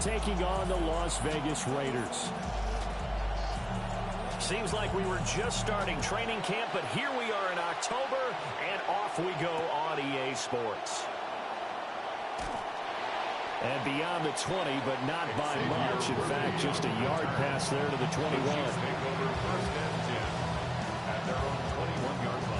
taking on the Las Vegas Raiders. Seems like we were just starting training camp, but here we are in October, and off we go on EA Sports. And beyond the 20, but not by much. In fact, just a yard pass there to the 21. Take over first and 10 at their own 21-yard line.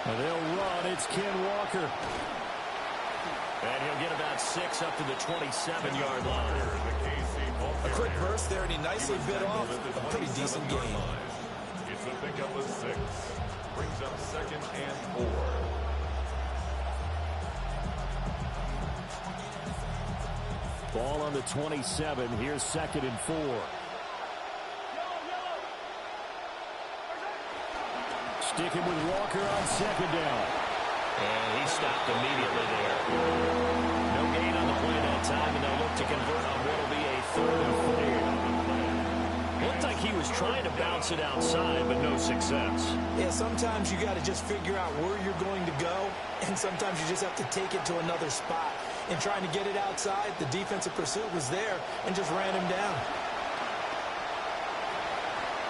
And they'll run. It's Ken Walker. And he'll get about 6 up to the 27-yard line. A quick burst there, and he nicely bit off a pretty decent gain. It's a pickup of 6. Brings up 2nd and 4. Ball on the 27. Here's 2nd and 4. Sticking with Walker on 2nd down. And he stopped immediately there. No gain on the play that time, and they'll look to convert on what will be a 3rd and 4. Looked like he was trying to bounce it outside, but no success. Yeah, sometimes you got to just figure out where you're going to go, and sometimes you just have to take it to another spot. And trying to get it outside, the defensive pursuit was there and just ran him down.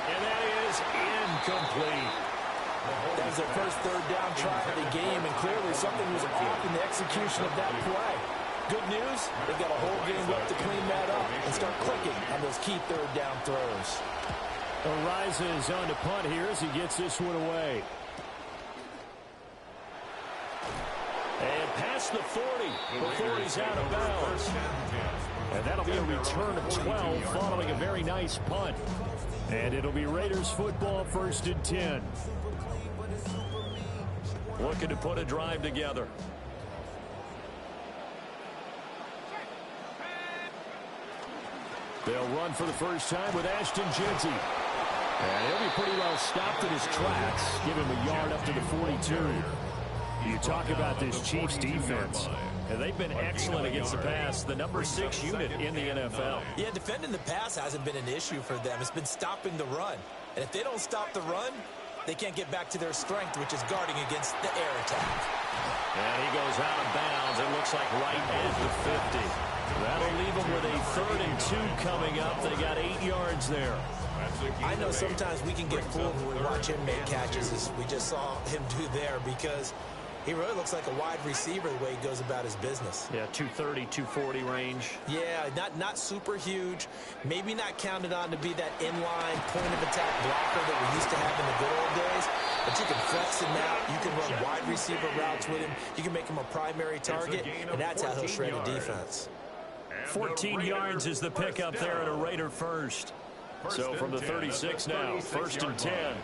And that is incomplete. That was their first 3rd down try of the game, and clearly something was off in the execution of that play. Good news, they've got a whole game left to clean that up and start clicking on those key 3rd down throws. Ariza is on to punt here as he gets this one away. And past the 40 before he's out of bounds. And that'll be a return of 12 following a very nice punt. And it'll be Raiders football, 1st and 10. Looking to put a drive together. They'll run for the first time with Ashton Jeanty. And he'll be pretty well stopped in his tracks. Give him a yard up to the 42. You talk about this Chiefs defense. And they've been excellent against the pass, the number 6 unit in the NFL. Yeah, defending the pass hasn't been an issue for them. It's been stopping the run. And if they don't stop the run, they can't get back to their strength, which is guarding against the air attack. And he goes out of bounds. It looks like right at the 50. That'll leave them with a 3rd and 2 coming up. They got 8 yards there. I know sometimes we can get fooled when we watch him make catches, as we just saw him do there, because he really looks like a wide receiver the way he goes about his business. Yeah, 230, 240 range. Yeah, not super huge. Maybe not counted on to be that inline point-of-attack blocker that we used to have in the good old days. But you can flex him out. You can run wide receiver routes with him. You can make him a primary target, and that's how he'll shred a defense. 14 yards is the pickup there at a Raider first. So from the 36 now, 1st and 10.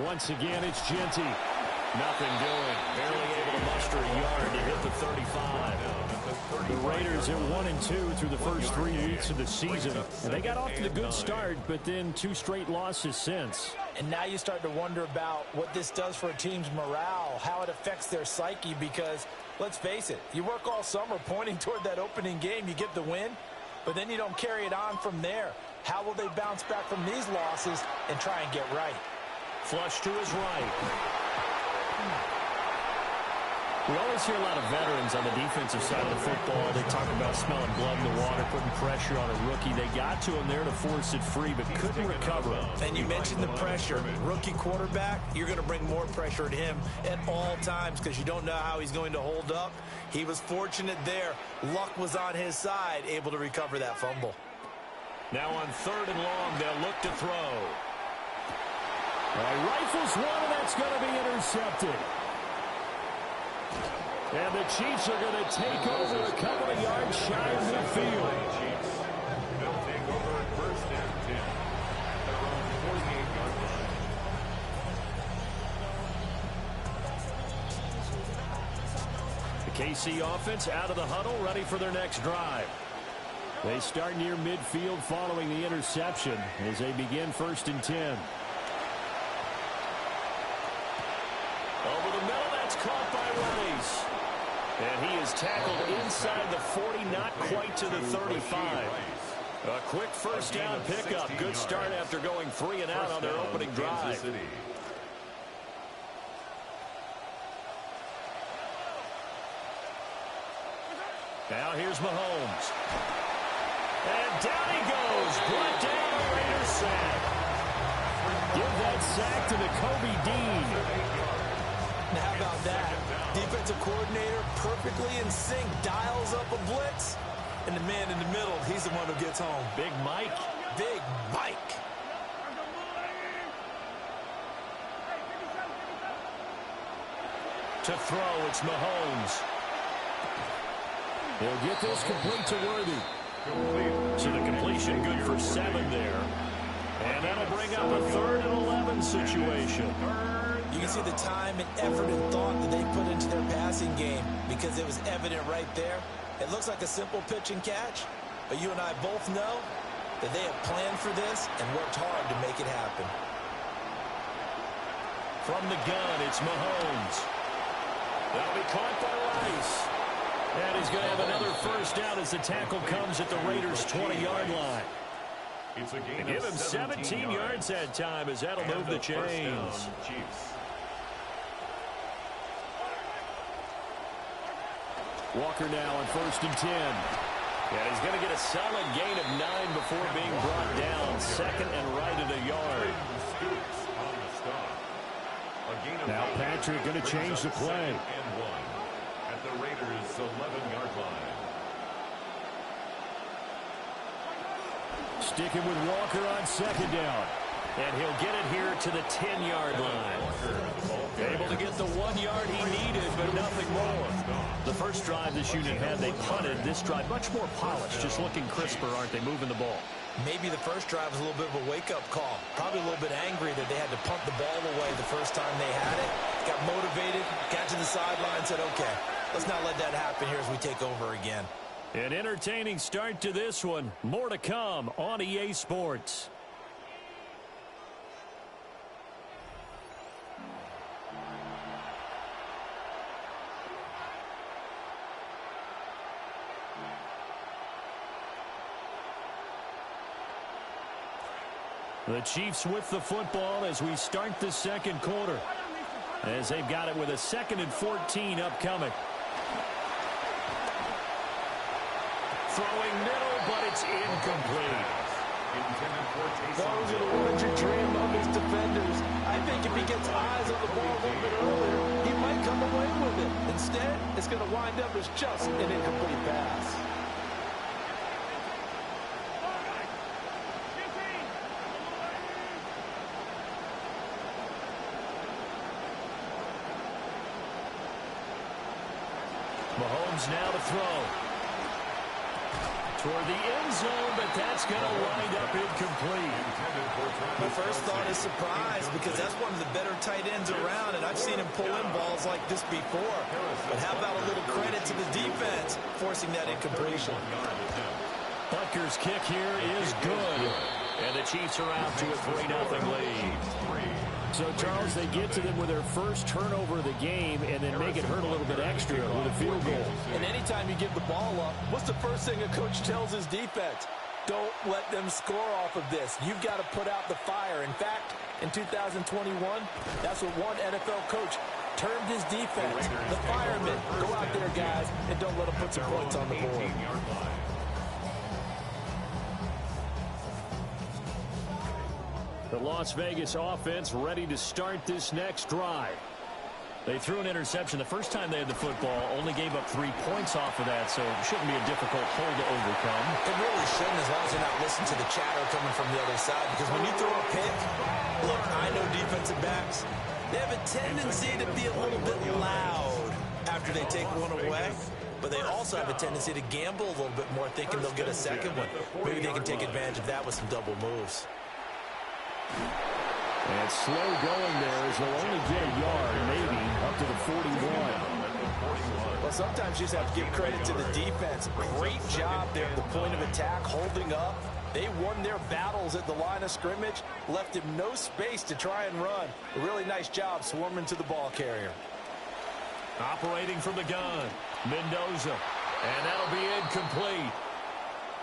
Once again, it's Jeanty. Nothing doing. Barely able to muster a yard to hit the 35. The Raiders are 1-2 through the first 3 weeks of the season. And they got off to a good start, but then 2 straight losses since. And now you start to wonder about what this does for a team's morale, how it affects their psyche, because, let's face it, you work all summer pointing toward that opening game, you get the win, but then you don't carry it on from there. How will they bounce back from these losses and try and get right? Flush to his right. We always hear a lot of veterans on the defensive side of the football. They talk about smelling blood in the water, putting pressure on a rookie. They got to him there to force it free, but couldn't recover. And you mentioned the pressure. Rookie quarterback, you're going to bring more pressure at him at all times because you don't know how he's going to hold up. He was fortunate there. Luck was on his side, able to recover that fumble. Now on 3rd and long, they'll look to throw. Rifles one, and that's going to be intercepted. And the Chiefs are going to take over a couple of yards shy of midfield. They'll take over at 1st and 10. Their own 48-yard line. The KC offense out of the huddle, ready for their next drive. They start near midfield following the interception as they begin 1st and 10. Over the middle, that's caught by Rice. And he is tackled inside the 40, not quite to the 35. A quick first down pickup. Good start after going 3 and out on their opening drive. Now here's Mahomes. And down he goes. Brought down, Raiders sack. Give that sack to Nakobe Dean. Now how about that? Defensive coordinator perfectly in sync, dials up a blitz, and the man in the middle, he's the one who gets home. Big Mike. Big Mike. To throw, it's Mahomes. He'll get this complete to Worthy. So the completion good for 7 there. And that'll bring up a 3rd and 11 situation. You can see the time and effort and thought that they put into their passing game because it was evident right there. It looks like a simple pitch and catch, but you and I both know that they have planned for this and worked hard to make it happen. From the gun, it's Mahomes. That'll be caught by Rice. And he's going to have another first down as the tackle comes at the Raiders' 20-yard line. It's a gain Give of him 17 yards that time as that'll move the chains. Walker now on 1st and 10. Yeah, he's going to get a solid gain of 9 before being brought down. 2nd and right at a yard. Now Patrick going to change the play. And 1 at the Raiders' 11-yard line. Sticking with Walker on 2nd down. And he'll get it here to the 10-yard line. Able to get the 1 yard he needed, but nothing more. The first drive this unit had, they punted. This drive, much more polished, just looking crisper, aren't they, moving the ball? Maybe the first drive was a little bit of a wake-up call. Probably a little bit angry that they had to punt the ball away the first time they had it. Got motivated, got to the sideline, said, okay, let's not let that happen here as we take over again. An entertaining start to this one. More to come on EA Sports. The Chiefs with the football as we start the second quarter. As they've got it with a 2nd and 14 upcoming. Throwing middle, but it's incomplete. Those are the ones you dream of as defenders. I think if he gets eyes on the ball a little bit earlier, he might come away with it. Instead, it's going to wind up as just an incomplete pass. Mahomes now to throw. Toward the end zone, but that's going to wind up incomplete. My first thought is surprise because that's one of the better tight ends around, and I've seen him pull in balls like this before. But how about a little credit to the defense forcing that incompletion? Butker's kick here is good. And the Chiefs are out to a 3-0 lead. So, Charles, they get to them with their first turnover of the game and then make it hurt a little bit extra with a field goal. And anytime you give the ball up, what's the first thing a coach tells his defense? Don't let them score off of this. You've got to put out the fire. In fact, in 2021, that's what one NFL coach termed his defense. The firemen. Go out there, guys, and don't let them put some points on the board. The Las Vegas offense ready to start this next drive. They threw an interception the first time they had the football, only gave up 3 points off of that, so it shouldn't be a difficult hole to overcome. It really shouldn't, as long as you're not listening to the chatter coming from the other side, because when you throw a pick, look, I know defensive backs, they have a tendency to be a little bit loud after they take one away, but they also have a tendency to gamble a little bit more, thinking they'll get a second one. Maybe they can take advantage of that with some double moves. And slow going there as they'll only get a yard, maybe, up to the 41. Well, sometimes you just have to give credit to the defense. Great job there at the point of attack, holding up. They won their battles at the line of scrimmage, left him no space to try and run. A really nice job swarming to the ball carrier. Operating from the gun, Mendoza. And that'll be incomplete.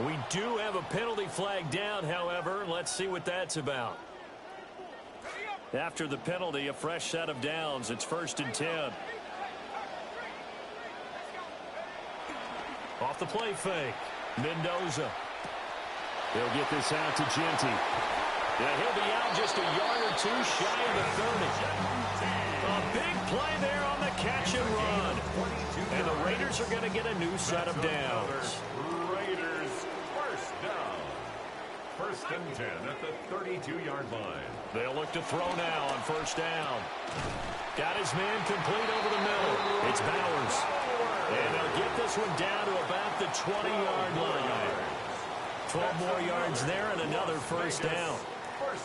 We do have a penalty flag down, however. Let's see what that's about. After the penalty, a fresh set of downs. It's 1st and 10. Off the play fake, Mendoza. They'll get this out to Genty. Yeah, he'll be out just a yard or two shy of the 30. A big play there on the catch and run. And the Raiders are going to get a new set of downs. Raiders first down. 1st and 10 at the 32-yard line. They'll look to throw now on 1st down. Got his man complete over the middle. It's Bowers. And they'll get this one down to about the 20-yard line. 12 more yards there and another 1st down.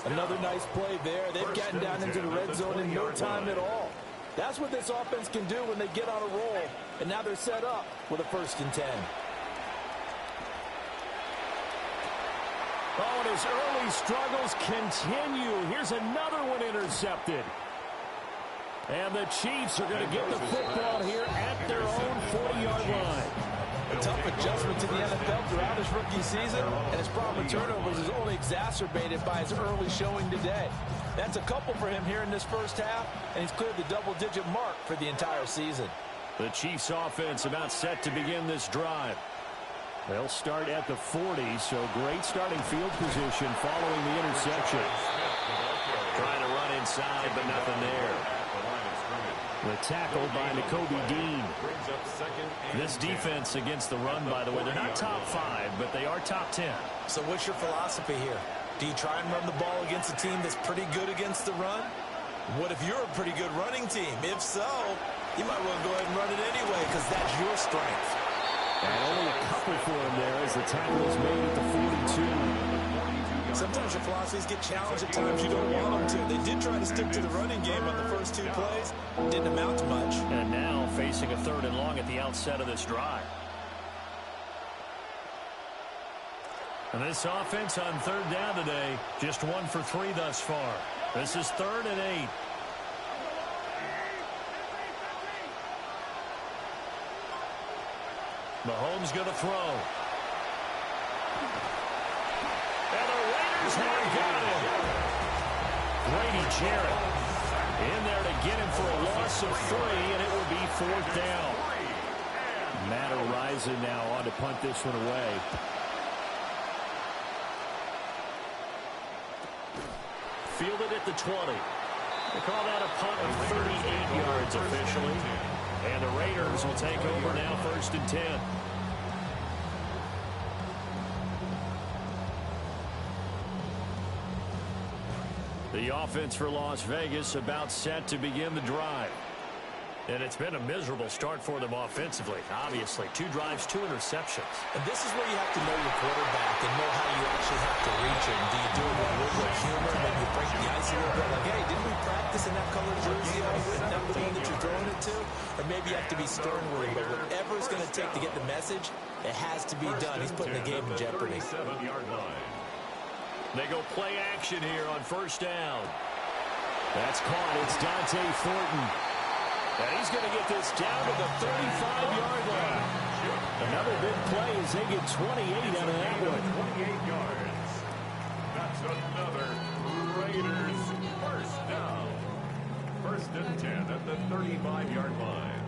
Another nice play there. They've gotten down into the red zone in no time at all. That's what this offense can do when they get on a roll. And now they're set up with a 1st and 10. Oh, and his early struggles continue. Here's another one intercepted. And the Chiefs are going to get the football here at their own 40-yard line. A tough adjustment to the NFL throughout his rookie season, and his problem with turnovers is only exacerbated by his early showing today. That's a couple for him here in this 1st half, and he's cleared the double-digit mark for the entire season. The Chiefs offense about set to begin this drive. They'll start at the 40, so great starting field position following the interception. Trying to run inside, but nothing there. The tackle by Nakobe Dean. This defense against the run, by the way, they're not top 5, but they are top 10. So what's your philosophy here? Do you try and run the ball against a team that's pretty good against the run? What if you're a pretty good running team? If so, you might want to go ahead and run it anyway because that's your strength. And only a couple for him there as the tackle is made at the 42. Sometimes your philosophies get challenged at times you don't want them to. They did try to stick to the running game on the first 2 plays. Didn't amount to much. And now facing a 3rd and long at the outset of this drive. And this offense on 3rd down today, just 1 for 3 thus far. This is 3rd and 8. Mahomes going to throw. And the Raiders have got him. Grady Jarrett in there to get him for a loss of 3, and it will be 4th down. Matt Araiza now on to punt this one away. Fielded at the 20. They call that a punt of 38 yards officially. And the Raiders will take over now 1st and 10. The offense for Las Vegas about set to begin the drive. And it's been a miserable start for them offensively. Obviously, 2 drives, 2 interceptions. And this is where you have to know your quarterback and know how you actually have to reach him. Do you do it with a little bit of humor and maybe break the ice a little bit? Like, hey, didn't we practice in that colored jersey? Isn't that the one that you're throwing it to? Or maybe you have to be stern with him. But whatever it's going to take to get the message, it has to be done. He's putting the game in jeopardy. They go play action here on 1st down. That's caught. It's Dante Thornton. And he's going to get this down to the 35-yard line. Another big play as they get 28 out of that one. 28 yards. That's another Raiders 1st down. 1st and 10 at the 35-yard line.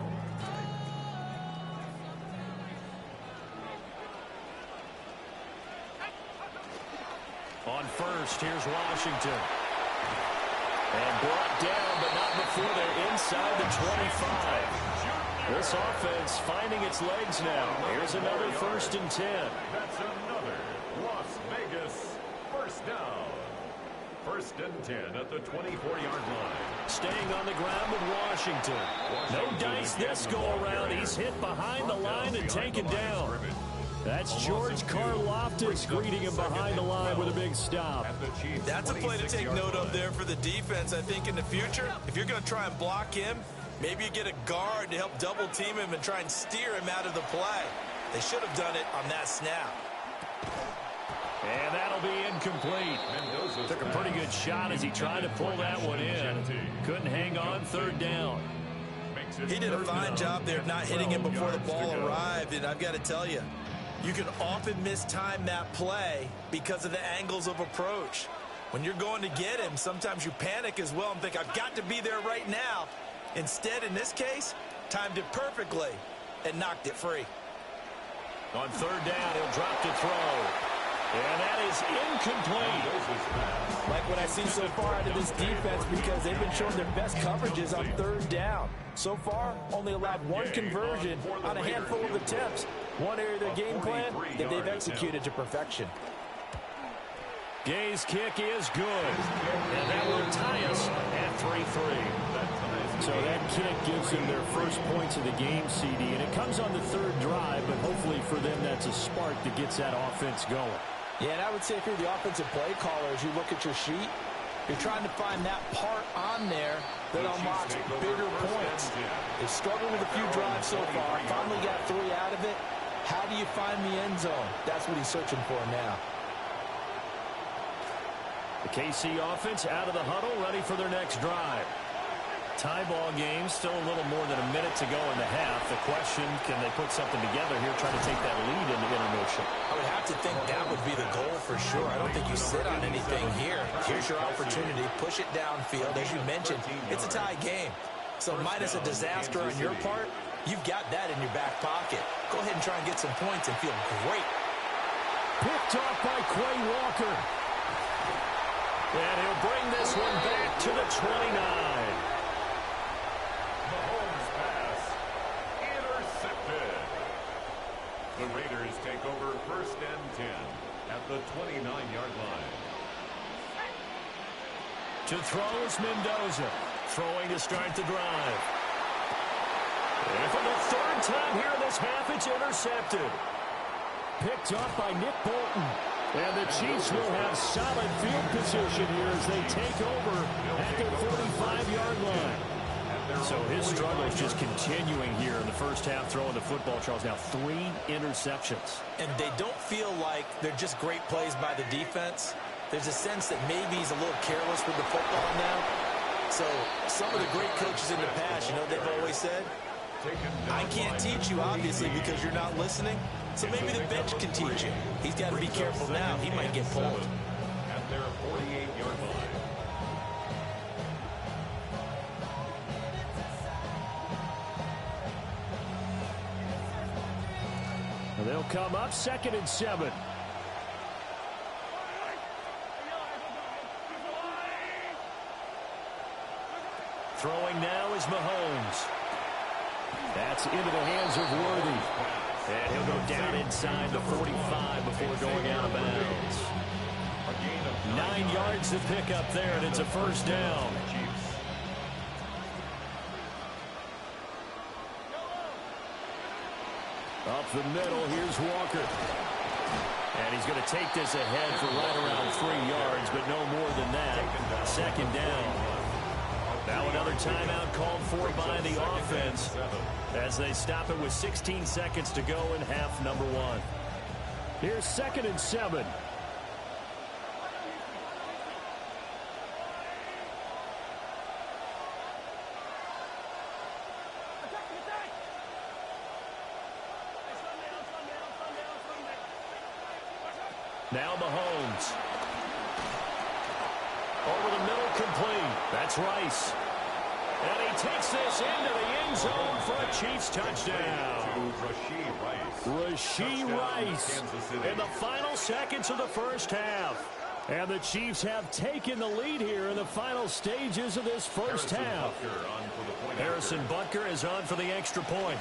On 1st, here's Washington. And brought down, but not before they're inside the 25. This offense finding its legs now. Here's another 1st and 10. That's another Las Vegas 1st down. 1st and 10 at the 24-yard line. Staying on the ground with Washington. No dice this go-around. He's hit behind the line and taken down. That's George Karlaftis greeting him behind the line with a big stop. That's a play to take note of there for the defense. I think in the future, if you're going to try and block him, Maybe you get a guard to help double team him and try and steer him out of the play. They should have done it on that snap. And that'll be incomplete. Took a pretty good shot as he tried to pull that one in. Couldn't hang on, third down. He did a fine job there of not hitting him before the ball arrived, and I've got to tell you, you can often mistime that play because of the angles of approach. When you're going to get him, sometimes you panic as well and think, I've got to be there right now. Instead, in this case, timed it perfectly and knocked it free. On third down, he'll drop to throw. And that is incomplete. Like what I see so far out of this defense, because they've been showing their best coverages on third down. So far, only allowed one conversion on a handful of attempts. One area of their game plan that they've executed to perfection. Gay's kick is good. And that will tie us at 3-3. So that kick gives them their first points of the game, CD. And it comes on the third drive, but hopefully for them that's a spark that gets that offense going. Yeah, and I would say if you're the offensive play caller, as you look at your sheet, you're trying to find that part on there that unlocks bigger points. They've struggled with a few drives so far. Finally got 3 out of it. How do you find the end zone? That's what he's searching for now. The KC offense out of the huddle, ready for their next drive. Tie ball game, still a little more than a minute to go in the half. The question, can they put something together here, trying to take that lead into intermission? I would have to think that would be the goal for sure. I don't think you sit on anything here. Here's your opportunity. Push it downfield. As you mentioned, it's a tie game. So minus a disaster on your part, you've got that in your back pocket. Go ahead and try and get some points and feel great. Picked off by Quay Walker. And he'll bring this one back to the 29. The Raiders take over first and 10 at the 29-yard line. To throw is Mendoza. Throwing to start the drive. And for the third time here in this half, it's intercepted. Picked up by Nick Bolton. And the Chiefs will have solid field position here as they take over at their 45-yard line. So his struggle is just continuing here in the first half, throwing the football. Charles, now 3 interceptions. And they don't feel like they're just great plays by the defense. There's a sense that maybe he's a little careless with the football now. So some of the great coaches in the past, you know, they've always said, I can't teach you, obviously, because you're not listening. So maybe the bench can teach you. He's got to be careful now. He might get pulled. At their 48-yard line. They'll come up 2nd and 7. Throwing now is Mahomes. That's into the hands of Worthy. And he'll go down inside the 45 before going out of bounds. 9 yards to pick up there, and it's a first down. Up the middle, here's Walker. And he's going to take this ahead for right around 3 yards, but no more than that. Second down. Now another timeout called for by the offense as they stop it with 16 seconds to go in half number 1. Here's 2nd and 7. Now Mahomes. Over the middle, complete. That's Rice. And he takes this into the end zone for a Chiefs touchdown. Rashee Rice in the final seconds of the first half. And the Chiefs have taken the lead here in the final stages of this first half. Harrison Butker is on for the extra point.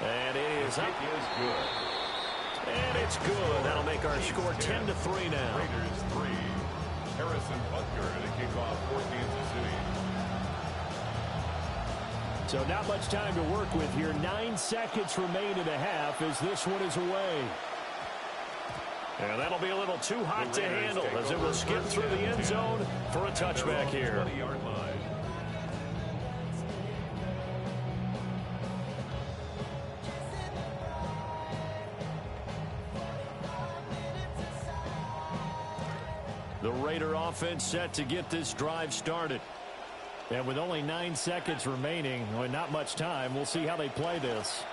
And it is up. And it's good. That'll make our score 10-3 now. Raiders 3. Harrison Butker to kick off for Kansas City. So not much time to work with here. 9 seconds remain in the half as this one is away. And that'll be a little too hot to handle as it will skip through the end zone for a touchback here. Raider offense set to get this drive started. And with only 9 seconds remaining, well, not much time, we'll see how they play this.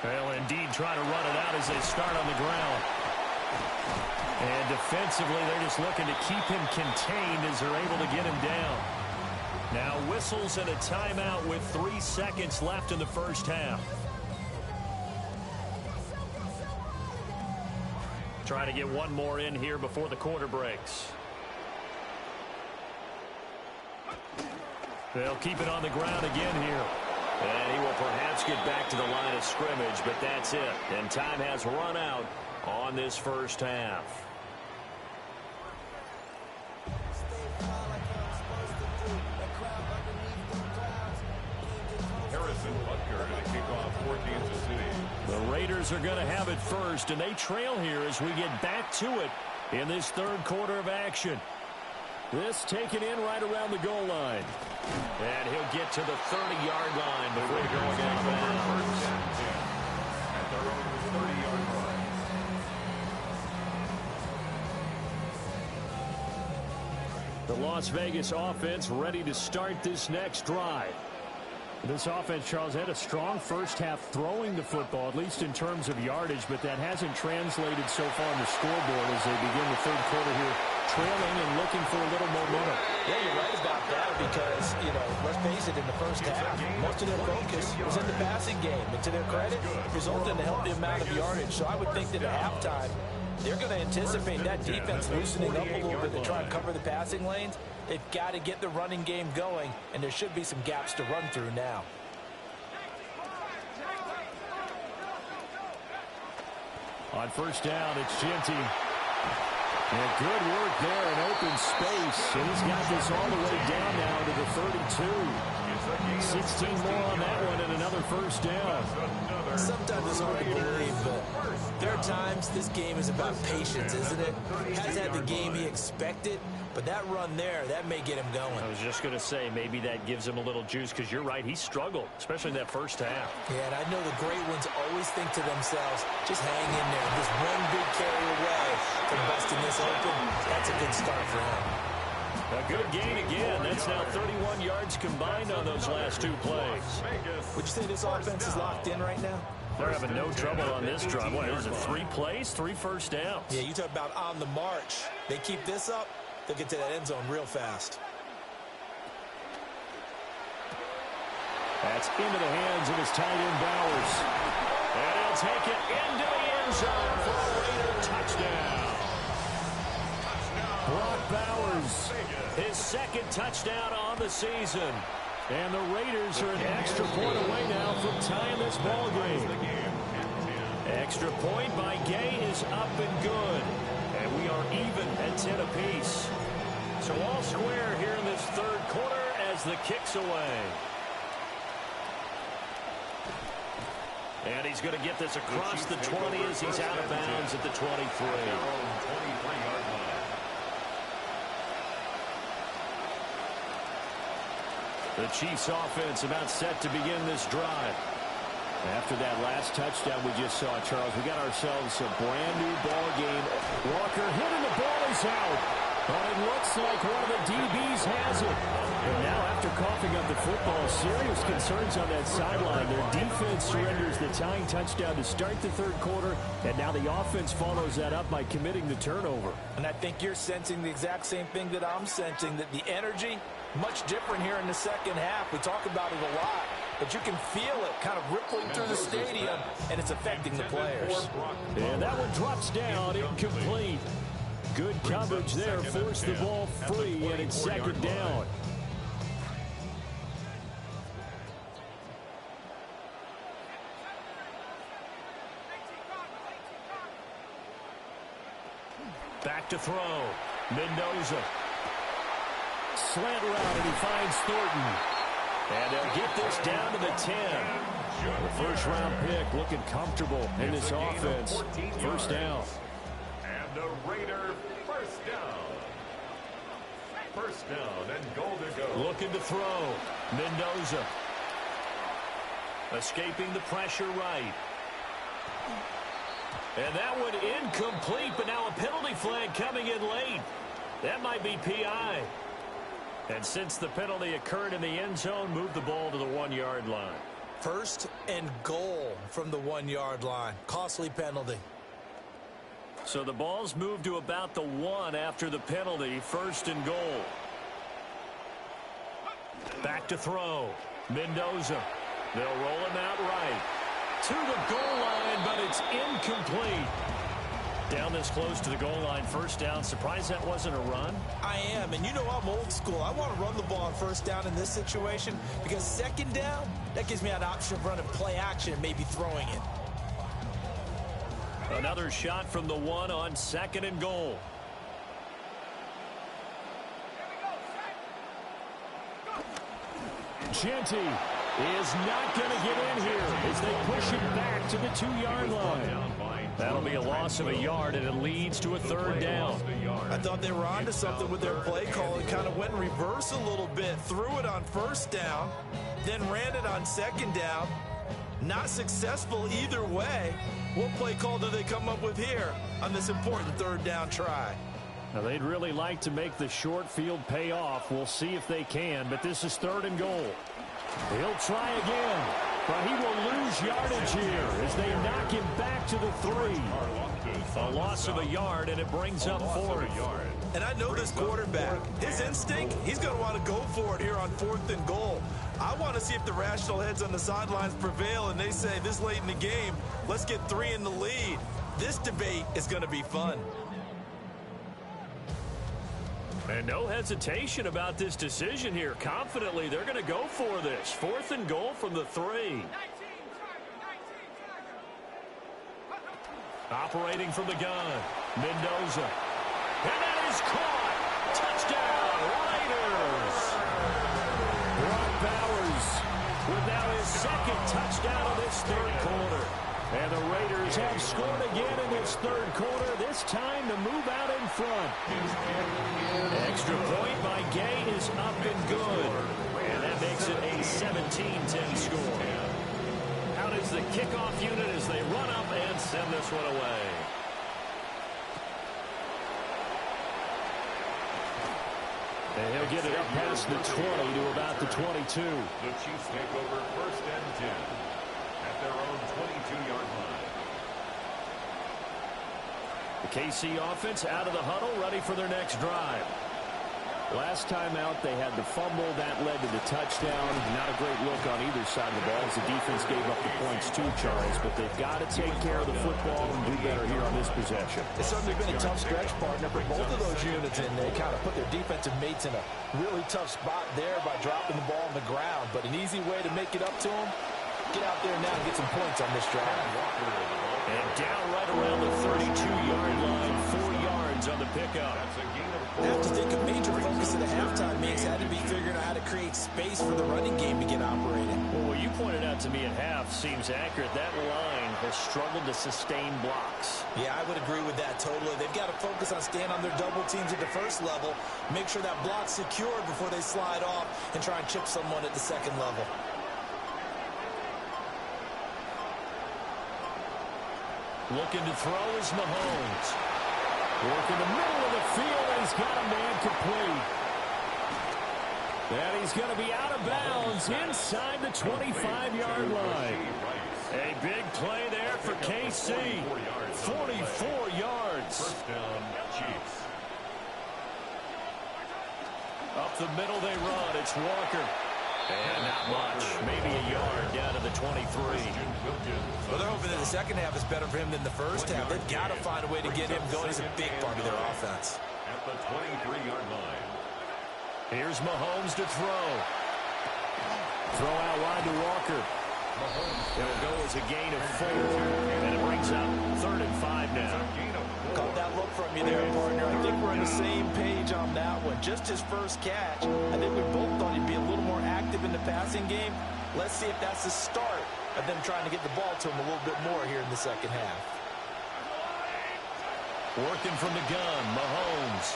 Well, indeed, trying to run it out as they start on the ground. And defensively, they're just looking to keep him contained as they're able to get him down. Now whistles and a timeout with 3 seconds left in the first half. Trying to get one more in here before the quarter breaks. They'll keep it on the ground again here. And he will perhaps get back to the line of scrimmage, but that's it. And time has run out on this first half. The Raiders are going to have it first, and they trail here as we get back to it in this third quarter of action. This taken in right around the goal line. And he'll get to the 30-yard line before going out of bounds. At their own 30-yard line. The Las Vegas offense ready to start this next drive. This offense, Charles, had a strong first half throwing the football, at least in terms of yardage, but that hasn't translated so far on the scoreboard as they begin the third quarter here, trailing and looking for a little momentum. Yeah, you're right about that because, let's face it, in the first half, most of their focus was in the passing game. And to their credit, resulted in a healthy amount of yardage. So I would think that at halftime, they're going to anticipate that defense loosening up a little bit to try and cover the passing lanes. They've got to get the running game going, and there should be some gaps to run through now. On first down, it's Ginty. And good work there in open space. And he's got this all the way down now to the 32. 16 more on that one and another first down. Sometimes it's hard to believe, but there are times this game is about patience, isn't it? Has had the game he expected, but that run there, that may get him going. I was just going to say, maybe that gives him a little juice because you're right, he struggled, especially in that first half. Yeah, and I know the great ones always think to themselves, just hang in there. This one big carry away from busting this open, that's a good start for him. A good gain again. That's now 31 yards combined on those last two plays. Would you say this offense is locked in right now? They're having no trouble on this drive. What, is it 3 plays, 3 first downs? Yeah, you talk about on the march. They keep this up, they'll get to that end zone real fast. That's into the hands of his tight end, Bowers. And he'll take it into the end zone for a Raider touchdown. Brock Bowers, his second touchdown on the season. And the Raiders are an extra point away now from tying this ball game. Extra point by Gay is up and good. And we are even at 10 apiece. So all square here in this third quarter as the kick's away. And he's going to get this across the 20 as he's out of bounds at the 23. The Chiefs offense about set to begin this drive. After that last touchdown we just saw, Charles, we got ourselves a brand new ball game. Walker hit and the ball is out. But it looks like one of the DBs has it. And now after coughing up the football, serious concerns on that sideline. Their defense surrenders the tying touchdown to start the third quarter. And now the offense follows that up by committing the turnover. And I think you're sensing the exact same thing that I'm sensing, that the energy much different here in the second half. We talk about it a lot, but you can feel it kind of rippling through the stadium, and it's affecting the players. And that one drops down, incomplete. Good coverage there, forced the ball free, and it's second down. Back to throw. Mendoza. Slant route, and he finds Thornton. And they'll get this down to the 10. The first-round pick looking comfortable in this offense. First down. And the Raider first down. First down and goal to go. Looking to throw. Mendoza. Escaping the pressure right. And that one incomplete, but now a penalty flag coming in late. That might be PI. And since the penalty occurred in the end zone, move the ball to the 1-yard line. First and goal from the 1-yard line. Costly penalty. So the ball's moved to about the 1 after the penalty. First and goal. Back to throw. Mendoza. They'll roll him out right. To the goal line, but it's incomplete. Down this close to the goal line, first down. Surprised that wasn't a run? I am, and you know I'm old school. I want to run the ball on first down in this situation because second down, that gives me an option of running play action and maybe throwing it. Another shot from the 1 on second and goal. Genty is not going to get in here as they push it back to the 2-yard line. That'll be a loss of a yard, and it leads to a third down. I thought they were onto something with their play call. It kind of went in reverse a little bit, threw it on first down, then ran it on second down. Not successful either way. What play call do they come up with here on this important third down try? Now, they'd really like to make the short field pay off. We'll see if they can, but this is third and goal. He'll try again, but he will lose yardage here as they knock him back to the 3. A loss of a yard, and it brings up fourth. And I know this quarterback. His instinct, he's going to want to go for it here on fourth and goal. I want to see if the rational heads on the sidelines prevail, and they say this late in the game, let's get 3 in the lead. This debate is going to be fun. And no hesitation about this decision here. Confidently, they're going to go for this. Fourth and goal from the 3. Operating from the gun, Mendoza. And that is caught. Touchdown, Raiders. Brock Bowers with now his second touchdown of this third quarter. And the Raiders have scored again in this third quarter, this time to move out in front. Extra point by Gay is up and good. And that makes it a 17-10 score. Out is the kickoff unit as they run up and send this one away. And he'll get it up past the 20 to about the 22. The Chiefs take over first and 10 at their own 22-yard line. The KC offense out of the huddle, ready for their next drive. Last time out, they had the fumble. That led to the touchdown. Not a great look on either side of the ball as the defense gave up the points too, Charles. But they've got to take care of the football and do better here on this possession. It's certainly been a tough stretch, partner, for both of those units, and they kind of put their defensive mates in a really tough spot there by dropping the ball on the ground. But an easy way to make it up to them, get out there now and get some points on this drive. And down right around the 32-yard line, 4 yards on the pickup. I have to think a major focus of the halftime meetings had to be figuring out how to create space for the running game to get operating. Well, what you pointed out to me at half seems accurate. That line has struggled to sustain blocks. Yeah, I would agree with that totally. They've got to focus on staying on their double teams at the first level, make sure that block's secured before they slide off and try and chip someone at the second level. Looking to throw is Mahomes. Working the middle of the field, and he's got a man complete. And he's going to be out of bounds inside the 25-yard line. A big play there for KC. 44 yards. First down, Chiefs. Up the middle they run. It's Walker. And not much. Maybe a yard down to the 23. Well, they're hoping that the second half is better for him than the first half. They've got to find a way to get him going. He's a big part of their offense. At the 23-yard line. Here's Mahomes to throw. Throw out wide to Walker. It'll go as a gain of 4. And it brings up 3rd and 5 now. Caught that look from you there, partner. I think we're on the same page on that one. Just his first catch. I think we both thought he'd be a little more active in the passing game. Let's see if that's the start of them trying to get the ball to him a little bit more here in the second half. Working from the gun, Mahomes.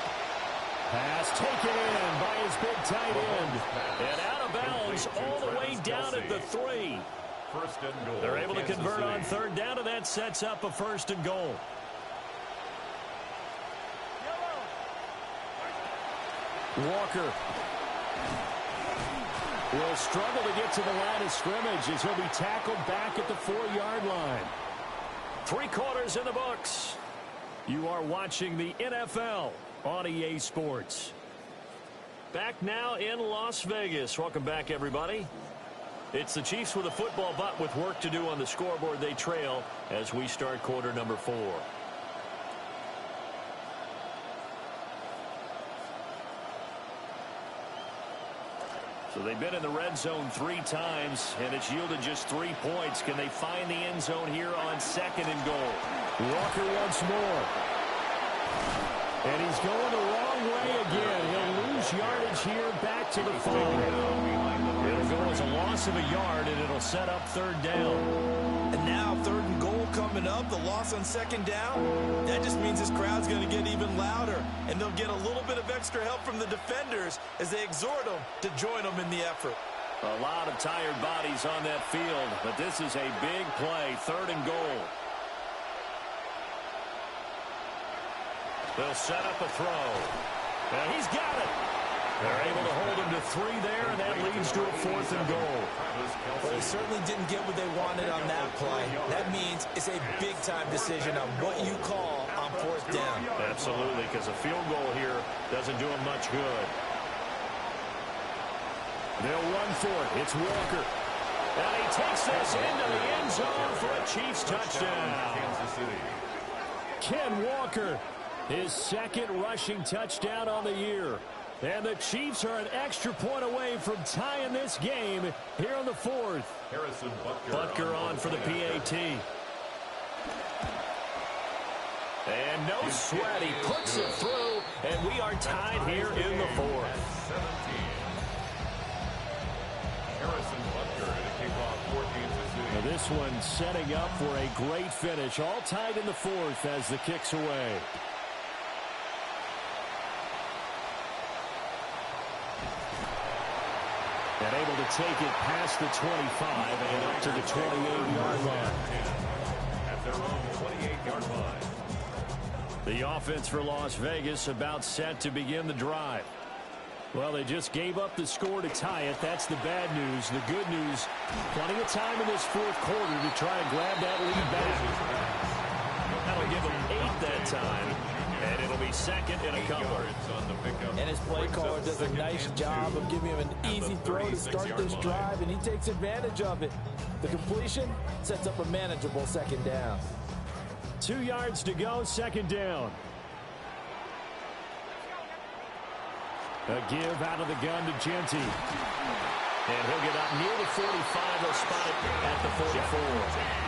Pass taken in by his big tight end. And out of bounds all the way down at the 3. First and goal. They're able to convert on third down, and that sets up a first and goal. Walker will struggle to get to the line of scrimmage as he'll be tackled back at the 4-yard line. 3 quarters in the books. You are watching the NFL on EA Sports. Back now in Las Vegas. Welcome back, everybody. It's the Chiefs with a football, but with work to do on the scoreboard. They trail as we start quarter number 4. So they've been in the red zone 3 times, and it's yielded just 3 points. Can they find the end zone here on 2nd and goal? Walker once more. And he's going the wrong way again. He'll lose yardage here back to the 5. It'll go as a loss of a yard, and it'll set up 3rd down. And now 3rd and goal coming up, the loss on 2nd down. That just means this crowd's going to get even louder, and they'll get a little bit of extra help from the defenders as they exhort them to join them in the effort. A lot of tired bodies on that field, but this is a big play, 3rd and goal. They'll set up a throw. And he's got it. They're able to hold him to 3 there, and that leads to a 4th and goal. Well, they certainly didn't get what they wanted on that play. That means it's a big-time decision on what you call on 4th down. Absolutely, because a field goal here doesn't do them much good. They'll run for it. It's Walker. And he takes this into the end zone for a Chiefs touchdown. Ken Walker, his 2nd rushing touchdown on the year. And the Chiefs are an extra point away from tying this game here on the 4th. Harrison Butker on for the PAT. And no sweat. He puts it through, and we are tied here in the 4th. Harrison Butker to kick off 14th. Now this one setting up for a great finish. All tied in the 4th as the kick's away. And able to take it past the 25 and up to the 28-yard line. At their own 28-yard line. The offense for Las Vegas about set to begin the drive. Well, they just gave up the score to tie it. That's the bad news. The good news, plenty of time in this 4th quarter to try and grab that lead back. That'll give them 8 that time. And it'll be 2nd and a couple. And his play caller does a nice job of giving him an easy throw to start this drive, and he takes advantage of it. The completion sets up a manageable 2nd down. 2 yards to go, 2nd down. A give out of the gun to Genty. And he'll get up near the 45. They'll spot it at the 44.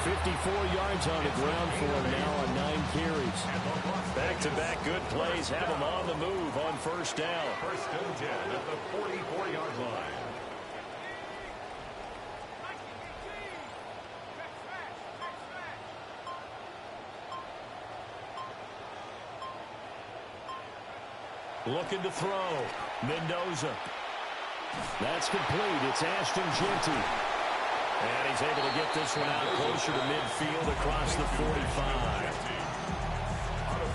54 yards on the ground for him now on 9 carries. Back-to-back good plays have him on the move on 1st down. 1st and 10 at the 44-yard line. Looking to throw. Mendoza. That's complete. It's Ashton Genty. And he's able to get this one out closer to midfield across the 45.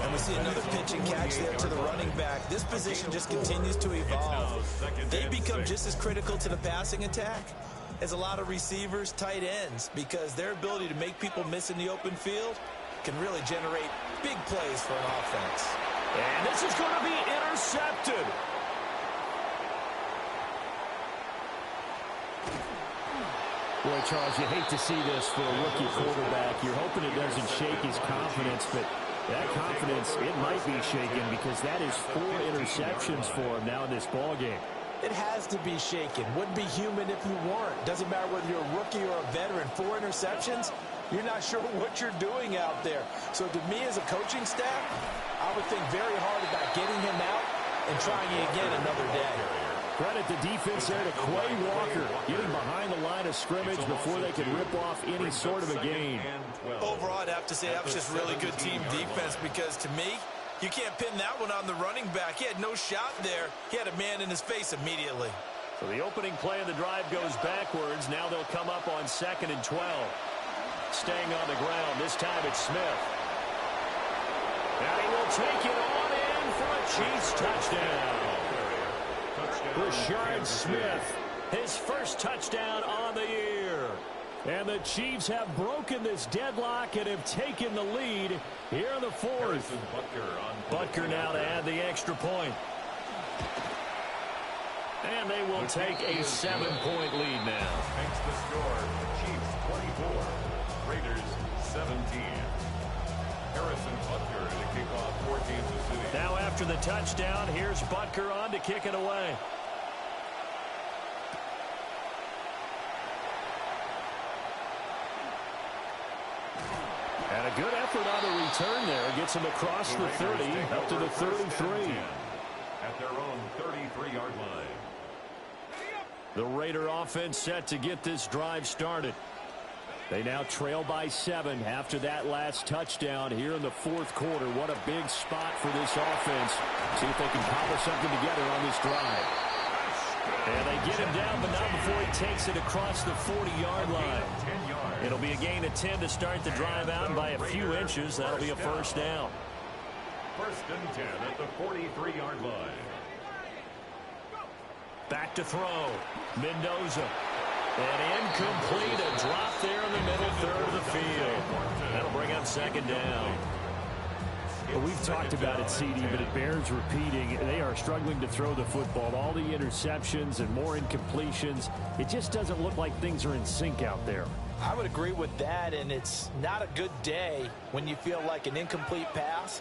And we see another pitch and catch there to the running back. This position just continues to evolve. They become just as critical to the passing attack as a lot of receivers, tight ends, because their ability to make people miss in the open field can really generate big plays for an offense. And this is going to be intercepted. Boy, Charles, you hate to see this for a rookie quarterback. You're hoping it doesn't shake his confidence, but that confidence, it might be shaken because that is 4 interceptions for him now in this ballgame. It has to be shaken. Wouldn't be human if you weren't. Doesn't matter whether you're a rookie or a veteran. 4 interceptions, you're not sure what you're doing out there. So to me as a coaching staff, I would think very hard about getting him out and trying it again another day. Credit the defense there to Quay Walker, getting behind the line of scrimmage before they could rip off any sort of a gain. Overall, I'd have to say that was just really good team defense because to me, you can't pin that one on the running back. He had no shot there. He had a man in his face immediately. So the opening play of the drive goes backwards. Now they'll come up on 2nd and 12. Staying on the ground. This time it's Smith. And he will take it on in for a Chiefs touchdown. Rashard Smith, his first touchdown on the year. And the Chiefs have broken this deadlock and have taken the lead here in the fourth. Butker now to add the extra point. And they will take a 7-point lead now. Makes the score. Chiefs 24, Raiders 17. Harrison Butker to kick off for Kansas City. Now after the touchdown, here's Butker on to kick it away. And a good effort on the return there. Gets him across the 30, up to the 33. At their own 33-yard line. The Raider offense set to get this drive started. They now trail by 7 after that last touchdown here in the fourth quarter. What a big spot for this offense. See if they can cobble something together on this drive. And they get him down, but not before he takes it across the 40-yard line. It'll be a gain of 10 to start the drive out by a few inches. That'll be a first down. First and 10 at the 43-yard line. Back to throw. Mendoza. And incomplete. A drop there in the middle third of the field. That'll bring up second down. Well, we've talked about it, CD, but it bears repeating. They are struggling to throw the football. All the interceptions and more incompletions. It just doesn't look like things are in sync out there. I would agree with that, and it's not a good day when you feel like an incomplete pass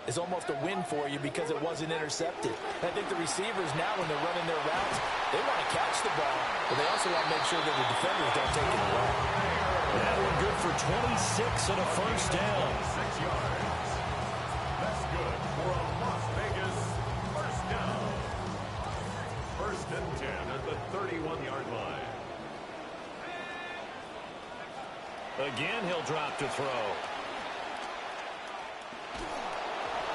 is almost a win for you because it wasn't intercepted. And I think the receivers now, when they're running their routes, they want to catch the ball, but they also want to make sure that the defenders don't take it away. That one good for 26 and a first down. 6 yards. That's good for a Las Vegas first down. First and 10 at the 31-yard line. Again, he'll drop to throw.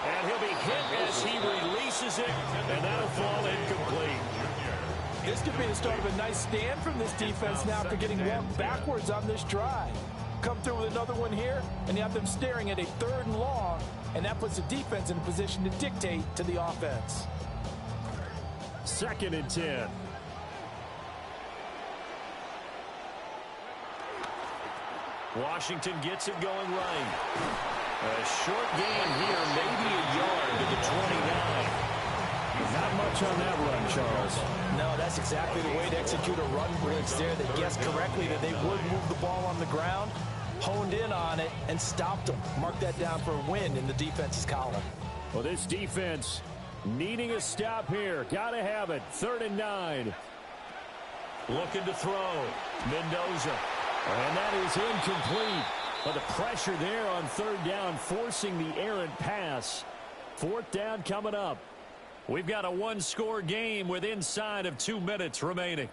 And he'll be hit as he releases it, and that'll fall incomplete. This could be the start of a nice stand from this defense now after getting walked backwards on this drive. Come through with another one here, and you have them staring at a 3rd and long, and that puts the defense in a position to dictate to the offense. 2nd and 10. Washington gets it going right. A short gain here, maybe a yard to the 29. Not much on that run, Charles. No, that's exactly the way to execute a run blitz there. They guessed correctly that they would move the ball on the ground, honed in on it, and stopped them. Mark that down for a win in the defense's column. Well, this defense needing a stop here. Got to have it. 3rd and 9. Looking to throw. Mendoza. And that is incomplete. But the pressure there on 3rd down, forcing the errant pass. 4th down coming up. We've got a 1-score game with inside of 2 minutes remaining.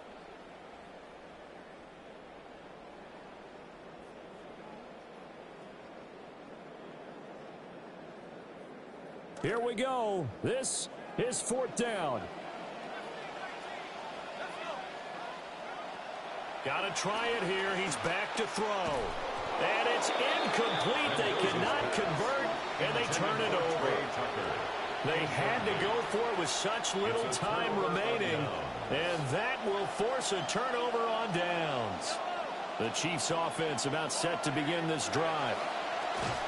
Here we go. This is 4th down. Got to try it here. He's back to throw. And it's incomplete. They cannot convert, and they turn it over. They had to go for it with such little time remaining, and that will force a turnover on downs. The Chiefs offense about set to begin this drive.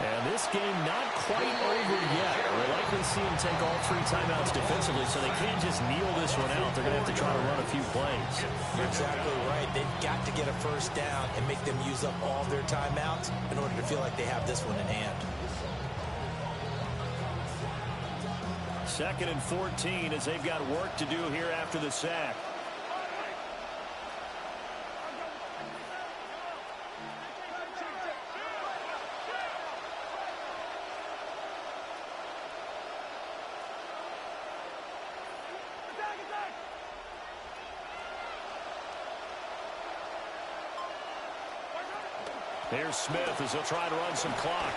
And this game not quite over yet. We'll likely see them take all 3 timeouts defensively, so they can't just kneel this one out. They're going to have to try to run a few plays. You're exactly right. They've got to get a first down and make them use up all their timeouts in order to feel like they have this one in hand. 2nd and 14 as they've got work to do here after the sack. Here's Smith as he'll try to run some clock.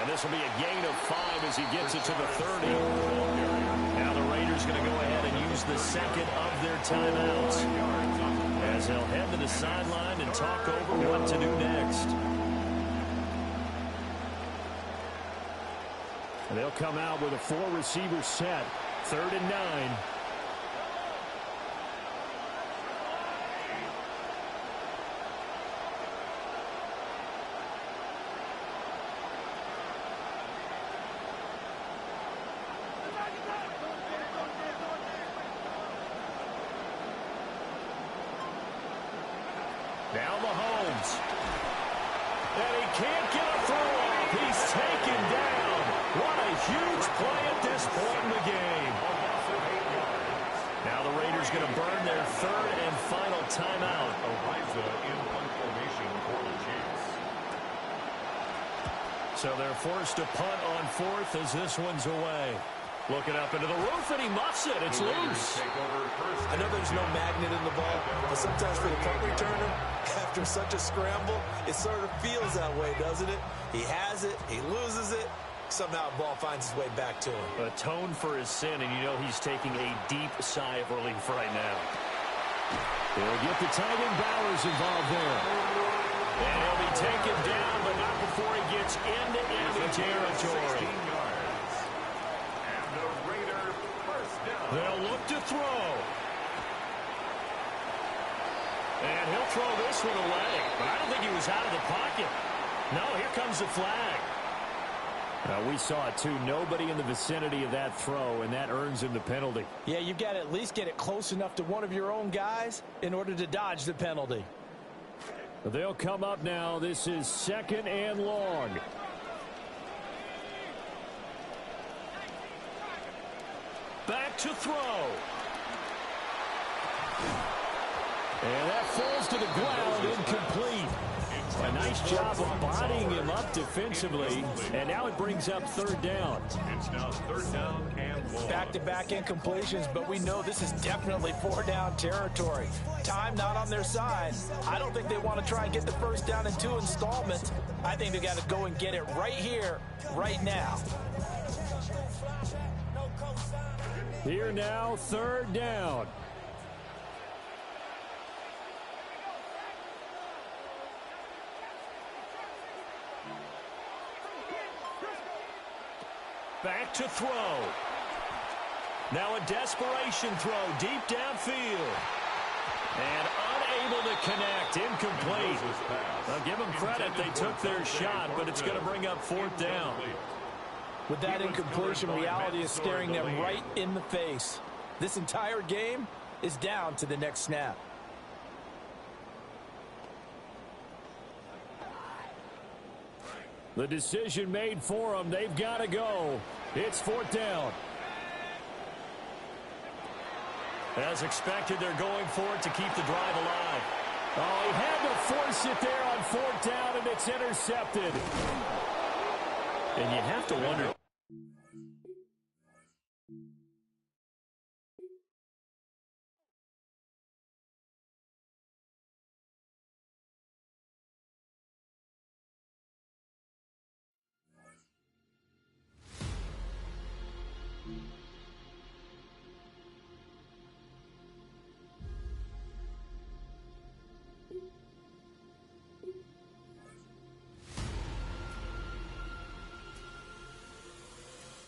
And this will be a gain of 5 as he gets it to the 30. Now the Raiders going to go ahead and use the 2nd of their timeouts as they'll head to the sideline and talk over what to do next. And they'll come out with a 4-receiver set. 3rd and 9. Now Mahomes. And he can't get a throw off. He's taken down. What a huge play at this point in the game. Now the Raiders going to burn their third and final timeout. Ariza in punt formation for the Chiefs. So they're forced to punt on fourth as this one's away. Looking up into the roof, and he muffs it. It's loose. I know there's no magnet in the ball, but sometimes for the punt returner, after such a scramble, it sort of feels that way, doesn't it? He has it, he loses it, somehow the ball finds its way back to him. Atone for his sin, and you know he's taking a deep sigh of relief right now. They'll get the tight end Bowers involved there. And he'll be taken down, but not before he gets into enemy territory. They'll look to throw. And he'll throw this one away. But I don't think he was out of the pocket. No, here comes the flag. We saw it, too. Nobody in the vicinity of that throw, and that earns him the penalty. Yeah, you've got to at least get it close enough to one of your own guys in order to dodge the penalty. They'll come up now. This is 2nd and long. Back to throw. And that falls to the ground, incomplete. A nice job of bodying him up defensively, and now it brings up 3rd down. It's now 3rd down and long. Back-to-back incompletions, but we know this is definitely 4-down territory. Time not on their side. I don't think they want to try and get the first down in 2 installments. I think they got to go and get it right here, right now. Here now, 3rd down. Back to throw. Now a desperation throw deep downfield. And unable to connect. Incomplete. I'll give them credit. They took their shot, but it's going to bring up 4th down. With that incompletion, reality is staring them right in the face. This entire game is down to the next snap. The decision made for them. They've got to go. It's 4th down. As expected, they're going for it to keep the drive alive. Oh, he had to force it there on 4th down, and it's intercepted. And you have to wonder.